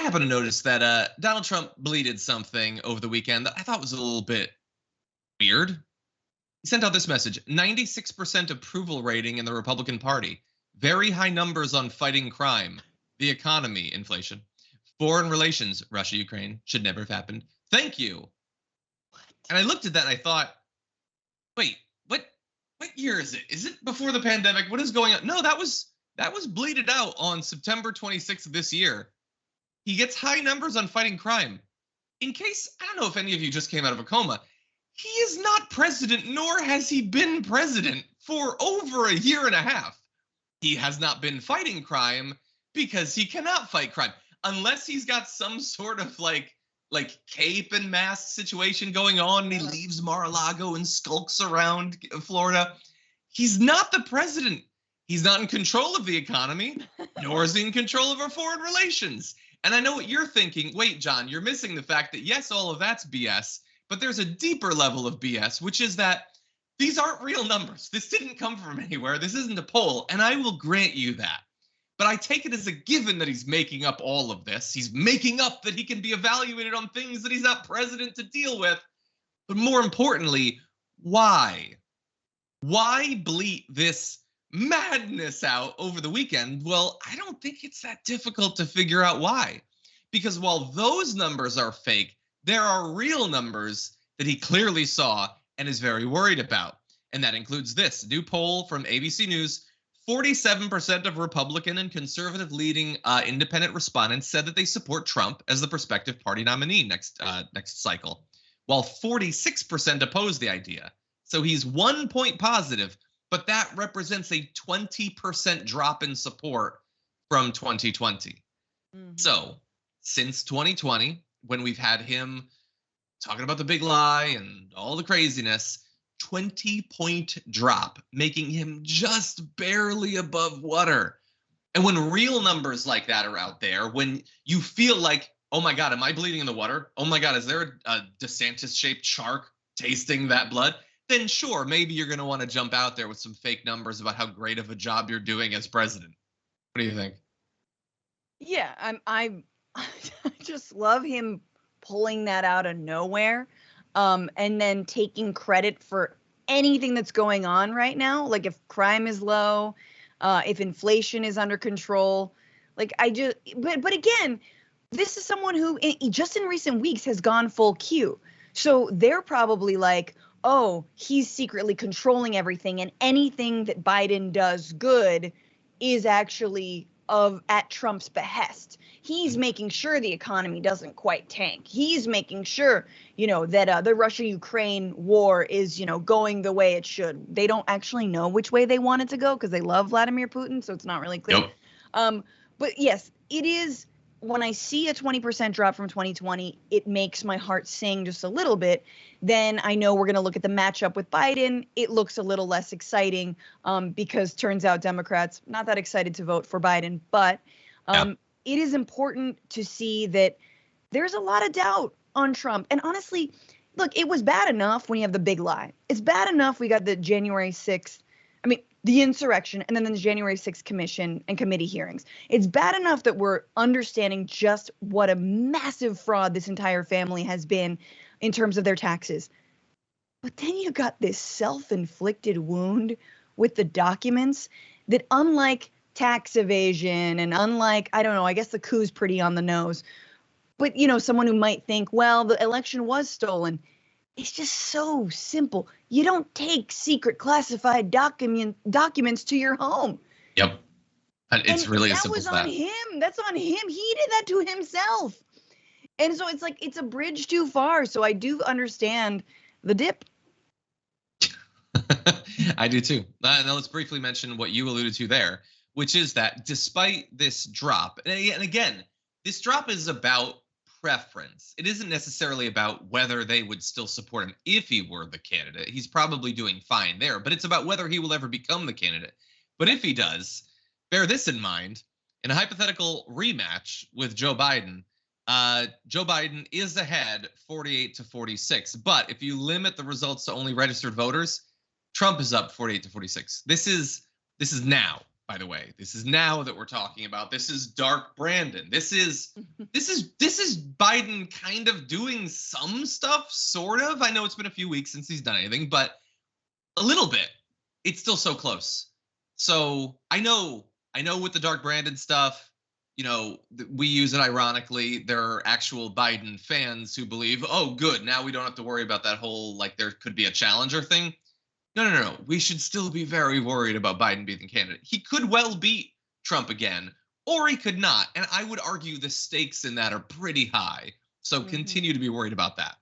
happened to notice that Donald Trump bleated something over the weekend that I thought was a little bit weird. He sent out this message: 96% approval rating in the Republican Party. Very high numbers on fighting crime, the economy, inflation, foreign relations, Russia, Ukraine, should never have happened. Thank you. What? And I looked at that and I thought, wait, what year is it? Is it before the pandemic? What is going on? No, that was bleated out on September 26th of this year. He gets high numbers on fighting crime. In case, I don't know if any of you just came out of a coma, he is not president, nor has he been president for over a year and a half. He has not been fighting crime because he cannot fight crime unless he's got some sort of like cape and mask situation going on and he leaves Mar-a-Lago and skulks around Florida. He's not the president. He's not in control of the economy, nor is he in control of our foreign relations. And I know what you're thinking. Wait, John, you're missing the fact that yes, all of that's BS, but there's a deeper level of BS, which is that these aren't real numbers. This didn't come from anywhere. This isn't a poll, and I will grant you that. But I take it as a given that he's making up all of this. He's making up that he can be evaluated on things that he's not president to deal with. But more importantly, why? Why bleat this madness out over the weekend? Well, I don't think it's that difficult to figure out why. Because while those numbers are fake, there are real numbers that he clearly saw and is very worried about. And that includes this new poll from ABC News. 47% of Republican and conservative leading independent respondents said that they support Trump as the prospective party nominee next cycle, while 46% oppose the idea. So he's 1 point positive, but that represents a 20% drop in support from 2020. Mm-hmm. So since 2020, when we've had him talking about the big lie and all the craziness, 20-point drop, making him just barely above water. And when real numbers like that are out there, when you feel like, oh my God, am I bleeding in the water? Oh my God, is there a DeSantis-shaped shark tasting that blood? Then sure, maybe you're going to want to jump out there with some fake numbers about how great of a job you're doing as president. What do you think? Yeah, I just love him pulling that out of nowhere, and then taking credit for anything that's going on right now. Like if crime is low, if inflation is under control, but again, this is someone who just in recent weeks has gone full Q. So they're probably like, oh, he's secretly controlling everything, and anything that Biden does good is actually at Trump's behest. He's making sure the economy doesn't quite tank. He's making sure, that the Russia-Ukraine war is, going the way it should. They don't actually know which way they want it to go because they love Vladimir Putin, so it's not really clear. Nope. But yes, it is. When I see a 20% drop from 2020, it makes my heart sing just a little bit. Then I know we're going to look at the matchup with Biden. It looks a little less exciting because turns out Democrats not that excited to vote for Biden. But it is important to see that there's a lot of doubt on Trump. And honestly, look, it was bad enough when you have the big lie. It's bad enough we got the January 6th. The insurrection, and then the January 6th commission and committee hearings. It's bad enough that we're understanding just what a massive fraud this entire family has been in terms of their taxes. But then you got this self-inflicted wound with the documents that, unlike tax evasion and unlike, I don't know, I guess the coup's pretty on the nose. But, someone who might think, well, the election was stolen. It's just so simple. You don't take secret classified documents to your home. Yep. It's really as simple as that. That was on him. That's on him. He did that to himself. And so it's like, it's a bridge too far. So I do understand the dip. I do too. Now let's briefly mention what you alluded to there, which is that despite this drop, and again, this drop is about preference. It isn't necessarily about whether they would still support him if he were the candidate. He's probably doing fine there, but it's about whether he will ever become the candidate. But if he does, bear this in mind, in a hypothetical rematch with Joe Biden is ahead 48-46. But if you limit the results to only registered voters, Trump is up 48-46. This is now. by the way. This is now that we're talking about. This is Dark Brandon. This is Biden kind of doing some stuff, sort of. I know it's been a few weeks since he's done anything, but a little bit. It's still so close. So I know with the Dark Brandon stuff, we use it ironically. There are actual Biden fans who believe, oh, good, now we don't have to worry about that whole, like, there could be a challenger thing. No. We should still be very worried about Biden being the candidate. He could well beat Trump again, or he could not. And I would argue the stakes in that are pretty high. So continue to be worried about that.